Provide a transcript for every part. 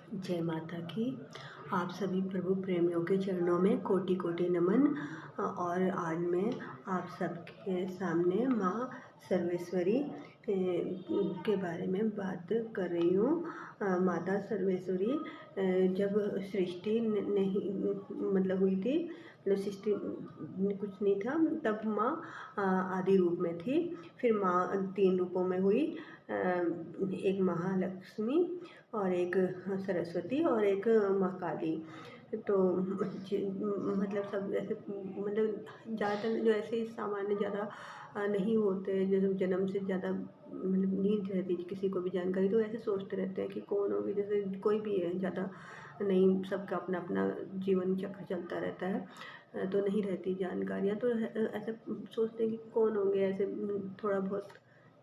जय माता की। आप सभी प्रभु प्रेमियों के चरणों में कोटि कोटि नमन। और आज मैं आप सबके सामने माँ सर्वेश्वरी के बारे में बात कर रही हूँ। माता सर्वेश्वरी जब सृष्टि नहीं मतलब हुई थी, मतलब सृष्टि कुछ नहीं था, तब माँ आदि रूप में थी। फिर माँ 3 रूपों में हुई, एक महालक्ष्मी और एक सरस्वती और एक माँ काली। तो मतलब सब ऐसे मतलब ज़्यादातर जो ऐसे सामान्य ज़्यादा नहीं होते, जैसे जन्म से ज़्यादा मतलब नहीं रहती किसी को भी जानकारी, तो ऐसे सोचते रहते हैं कि कौन होगी, जैसे कोई भी है, ज़्यादा नहीं, सबका अपना अपना जीवन चक्र चलता रहता है, तो नहीं रहती जानकारियाँ। तो ऐसे सोचते हैं कि कौन होंगे, ऐसे थोड़ा बहुत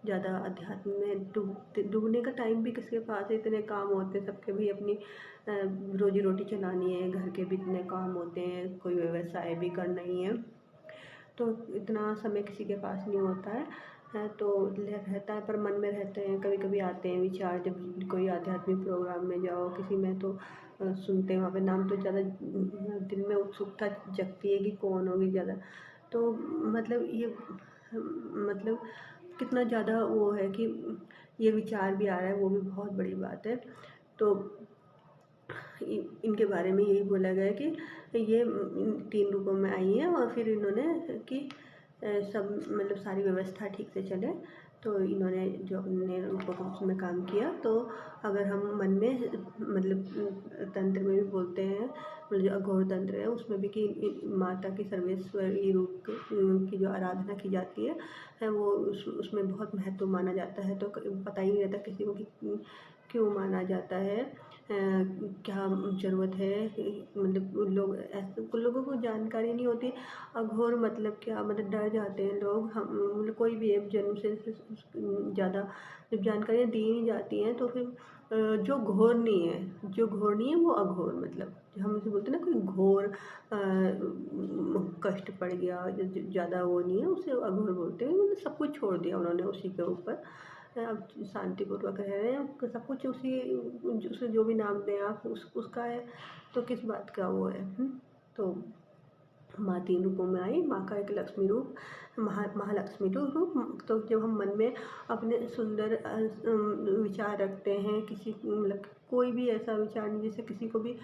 ज़्यादा अध्यात्म में डूबने का टाइम भी किसके पास है, इतने काम होते हैं सबके, भी अपनी रोजी रोटी चलानी है, घर के भी इतने काम होते हैं, कोई व्यवसाय भी करना ही है, तो इतना समय किसी के पास नहीं होता है। तो रहता है, पर मन में रहते हैं, कभी कभी आते हैं विचार, जब कोई आध्यात्मिक प्रोग्राम में जाओ किसी में, तो सुनते हैं वहाँ पे नाम, तो ज़्यादा दिल में उत्सुकता जगती है कि कौन होगी ज़्यादा। तो मतलब ये मतलब कितना ज़्यादा वो है कि ये विचार भी आ रहा है, वो भी बहुत बड़ी बात है। तो इनके बारे में यही बोला गया है कि ये 3 रूपों में आई हैं, और फिर इन्होंने कि सब मतलब सारी व्यवस्था ठीक से चले, तो इन्होंने जो अपने रूपों को उसमें काम किया। तो अगर हम मन में मतलब तंत्र में भी बोलते हैं, मतलब जो अघोर तंत्र है उसमें भी कि माता की सर्वेश्वरी रूप की जो आराधना की जाती है वो उसमें बहुत महत्व माना जाता है। तो पता ही नहीं रहता किसी को कि क्यों माना जाता है, क्या ज़रूरत है, मतलब लोग ऐसे कुछ लोगों को जानकारी नहीं होती। अघोर मतलब क्या, मतलब डर जाते हैं लोग, हम मतलब कोई भी है जन्म से ज़्यादा जब जानकारियाँ दी नहीं जाती हैं, तो फिर जो घोर नहीं है, जो घोर नहीं है वो अघोर, मतलब हम उसे बोलते हैं ना, कोई घोर कष्ट पड़ गया, ज़्यादा वो नहीं है, उसे अघोर बोलते हैं। मतलब सब कुछ छोड़ दिया उन्होंने उसी के ऊपर, अब शांतिपूर्वक रह रहे हैं, सब कुछ उसी, उसे जो भी नाम दें आप उसका है, तो किस बात का वो है। तो माँ 3 रूपों में आई, माँ का एक लक्ष्मी रूप, महालक्ष्मी रूप। तो जब हम मन में अपने सुंदर विचार रखते हैं, किसी मतलब कोई भी ऐसा विचार नहीं जिससे किसी को भी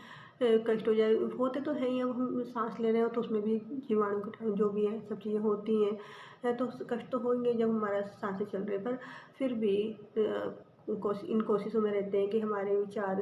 कष्ट हो जाए, होते तो है ही, अब हम सांस ले रहे हो तो उसमें भी जीवाणु कीटाणु जो भी है सब चीज़ें होती हैं, तो कष्ट तो होंगे जब हमारा सांसें चल रहे हैं, पर फिर भी इन कोशिशों में रहते हैं कि हमारे विचार